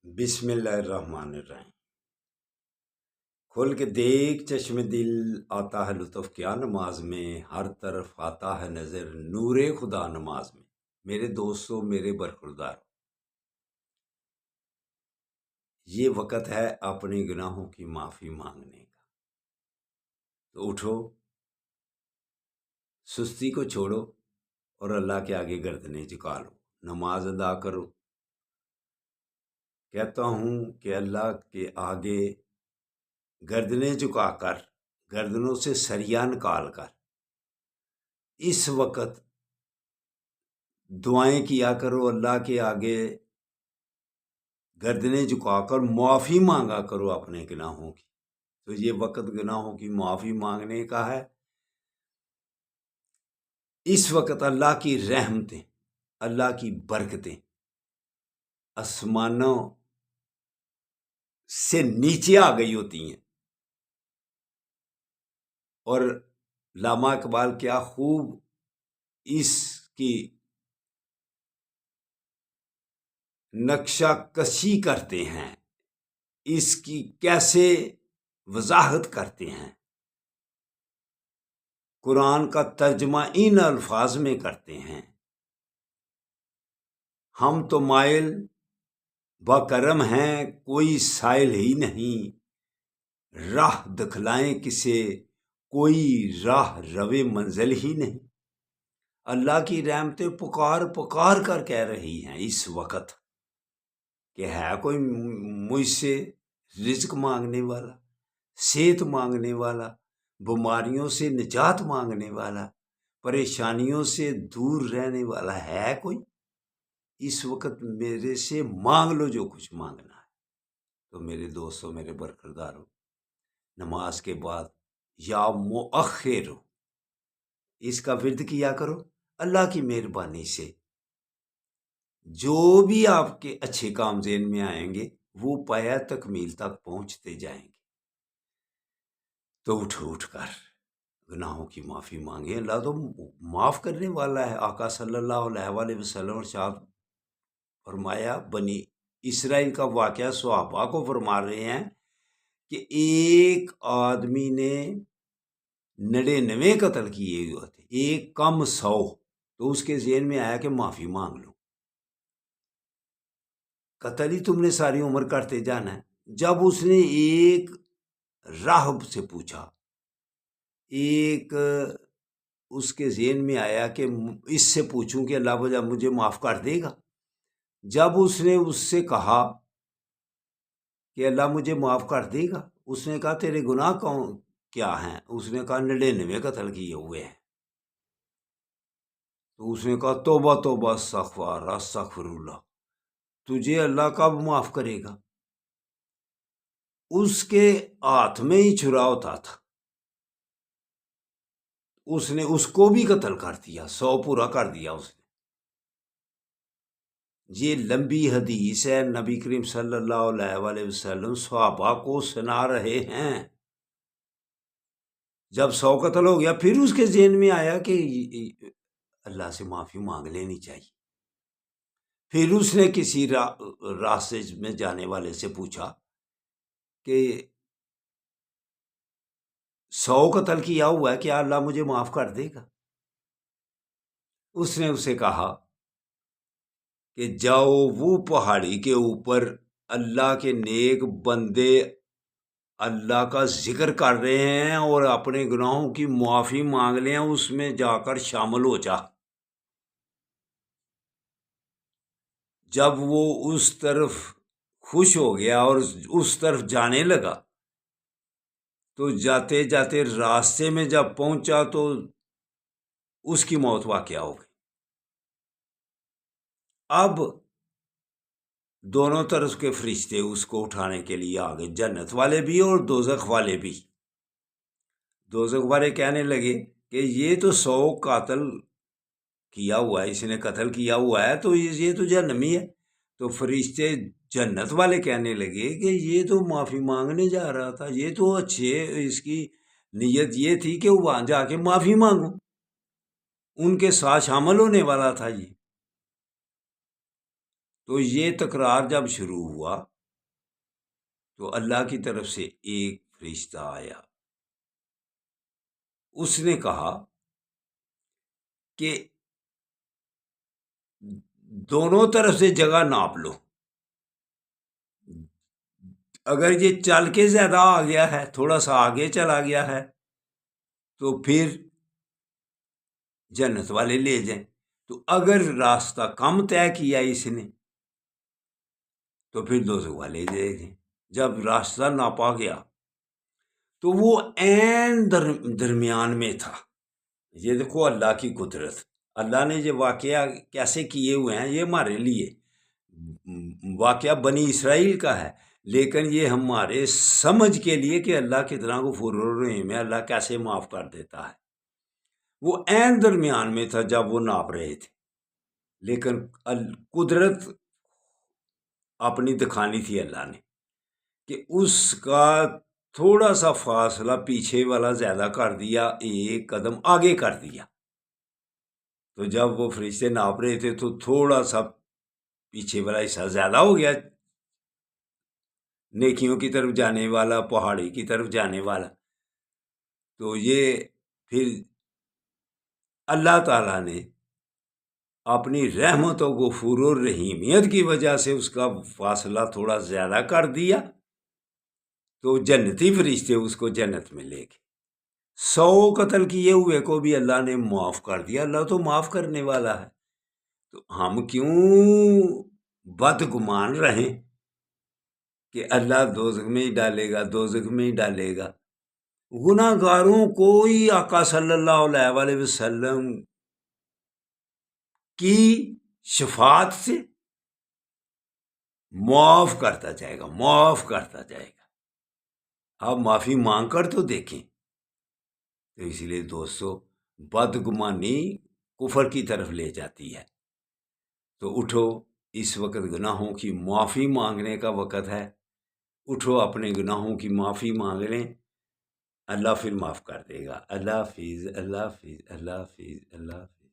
بسم اللہ الرحمن الرحیم۔ کھول کے دیکھ چشم دل، آتا ہے لطف کیا نماز میں، ہر طرف آتا ہے نظر نور خدا نماز میں۔ میرے دوستوں، میرے برخوردار، یہ وقت ہے اپنے گناہوں کی معافی مانگنے کا۔ تو اٹھو، سستی کو چھوڑو اور اللہ کے آگے گردنیں جھکا لو، نماز ادا کرو۔ کہتا ہوں کہ اللہ کے آگے گردنیں جھکا کر، گردنوں سے سریا نکال کر اس وقت دعائیں کیا کرو، اللہ کے آگے گردنیں جھکا کر معافی مانگا کرو اپنے گناہوں کی۔ تو یہ وقت گناہوں کی معافی مانگنے کا ہے۔ اس وقت اللہ کی رحمتیں، اللہ کی برکتیں آسمانوں سے نیچے آ گئی ہوتی ہیں۔ اور علامہ اقبال کیا خوب اس کی نقشہ کشی کرتے ہیں، اس کی کیسے وضاحت کرتے ہیں، قرآن کا ترجمہ ان الفاظ میں کرتے ہیں: ہم تو مائل بکرم ہیں، کوئی سائل ہی نہیں، راہ دکھلائیں کسے، کوئی راہ روے منزل ہی نہیں۔ اللہ کی رحمتیں پکار پکار کر کہہ رہی ہیں اس وقت کہ ہے کوئی مجھ سے رزق مانگنے والا، صحت مانگنے والا، بیماریوں سے نجات مانگنے والا، پریشانیوں سے دور رہنے والا ہے کوئی؟ اس وقت میرے سے مانگ لو جو کچھ مانگنا ہے۔ تو میرے دوستوں، میرے برخورداروں، نماز کے بعد یا مؤخر اس کا ورد کیا کرو۔ اللہ کی مہربانی سے جو بھی آپ کے اچھے کام ذہن میں آئیں گے وہ پایا تکمیل تک پہنچتے جائیں گے۔ تو اٹھ کر گناہوں کی معافی مانگیں، اللہ تو معاف کرنے والا ہے۔ آقا صلی اللہ علیہ وآلہ وسلم ارشاد فرمایا، بنی اسرائیل کا واقعہ صحابہ کو فرما رہے ہیں کہ ایک آدمی نے 99 قتل کیے ہوئے تھے، ایک کم 100، تو اس کے ذہن میں آیا کہ معافی مانگ لو، قتل ہی تم نے ساری عمر کرتے جانا ہے۔ جب اس نے ایک راہب سے پوچھا، ایک اس کے ذہن میں آیا کہ اس سے پوچھوں کہ اللہ وجہ مجھے معاف کر دے گا۔ جب اس نے اس سے کہا کہ اللہ مجھے معاف کر دے گا، اس نے کہا تیرے گناہ کیا ہیں؟ اس نے کہا 99 قتل کیے ہوئے ہیں۔ تو اس نے کہا توبہ توبہ استغفار استغفر اللہ، تجھے اللہ کب معاف کرے گا؟ اس کے ہاتھ میں ہی چھرا ہوتا تھا، اس نے اس کو بھی قتل کر دیا، 100 پورا کر دیا اس نے۔ یہ لمبی حدیث ہے، نبی کریم صلی اللہ علیہ وآلہ وسلم صحابہ کو سنا رہے ہیں۔ جب 100 قتل ہو گیا، پھر اس کے ذہن میں آیا کہ اللہ سے معافی مانگ لینی چاہیے۔ پھر اس نے کسی راستے میں جانے والے سے پوچھا کہ 100 قتل کیا ہوا ہے، کیا اللہ مجھے معاف کر دے گا؟ اس نے اسے کہا کہ جاؤ، وہ پہاڑی کے اوپر اللہ کے نیک بندے اللہ کا ذکر کر رہے ہیں اور اپنے گناہوں کی معافی مانگ لیں، اس میں جا کر شامل ہو جا۔ جب وہ اس طرف خوش ہو گیا اور اس طرف جانے لگا، تو جاتے جاتے راستے میں جب پہنچا تو اس کی موت واقع ہو گئی۔ اب دونوں طرف کے فرشتے اس کو اٹھانے کے لیے آ گئے، جنت والے بھی اور دوزخ والے بھی۔ دوزخ والے کہنے لگے کہ یہ تو 100 قاتل کیا ہوا ہے، اس نے قتل کیا ہوا ہے، تو یہ تو جہنمی ہے۔ تو فرشتے جنت والے کہنے لگے کہ یہ تو معافی مانگنے جا رہا تھا، یہ تو اچھے، اس کی نیت یہ تھی کہ وہاں جا کے معافی مانگو، ان کے ساتھ شامل ہونے والا تھا یہ۔ تو یہ تکرار جب شروع ہوا تو اللہ کی طرف سے ایک فرشتہ آیا، اس نے کہا کہ دونوں طرف سے جگہ ناپ لو، اگر یہ چل کے زیادہ آ گیا ہے، تھوڑا سا آگے چلا گیا ہے، تو پھر جنت والے لے جائیں، تو اگر راستہ کم طے کیا اس نے تو پھر دوزخ والے لے جائیں۔ جب راستہ ناپا گیا تو وہ عین درمیان میں تھا۔ یہ دیکھو اللہ کی قدرت، اللہ نے یہ واقعہ کیسے کیے ہوئے ہیں، یہ ہمارے لیے واقعہ بنی اسرائیل کا ہے، لیکن یہ ہمارے سمجھ کے لیے کہ اللہ کتنا غفور الرحیم ہے، اللہ کیسے معاف کر دیتا ہے۔ وہ عین درمیان میں تھا جب وہ ناپ رہے تھے، لیکن قدرت اپنی دکھانی تھی اللہ نے کہ اس کا تھوڑا سا فاصلہ پیچھے والا زیادہ کر دیا، ایک قدم آگے کر دیا۔ تو جب وہ فرشتے ناپ رہے تھے تو تھوڑا سا پیچھے والا حصہ زیادہ ہو گیا، نیکیوں کی طرف جانے والا، پہاڑی کی طرف جانے والا۔ تو یہ پھر اللہ تعالیٰ نے اپنی رحمت و غفور و رحیمیت کی وجہ سے اس کا فاصلہ تھوڑا زیادہ کر دیا، تو جنتی فرشتے اس کو جنت میں لے گئے۔ 100 قتل کیے ہوئے کو بھی اللہ نے معاف کر دیا، اللہ تو معاف کرنے والا ہے۔ تو ہم کیوں بدگمان رہیں کہ اللہ دوزخ میں ہی ڈالے گا، دوزخ میں ہی ڈالے گا۔ گناہ گاروں کو ہی آقا صلی اللہ علیہ وسلم کی شفاعت سے معاف کرتا جائے گا، معاف کرتا جائے گا۔ آپ معافی مانگ کر تو دیکھیں۔ تو اس لیے دوستو، بدگمانی کفر کی طرف لے جاتی ہے۔ تو اٹھو، اس وقت گناہوں کی معافی مانگنے کا وقت ہے، اٹھو اپنے گناہوں کی معافی مانگ لیں، اللہ پھر معاف کر دے گا۔ اللہ حافظ، اللہ حافظ، اللہ حافظ، اللہ حافظ۔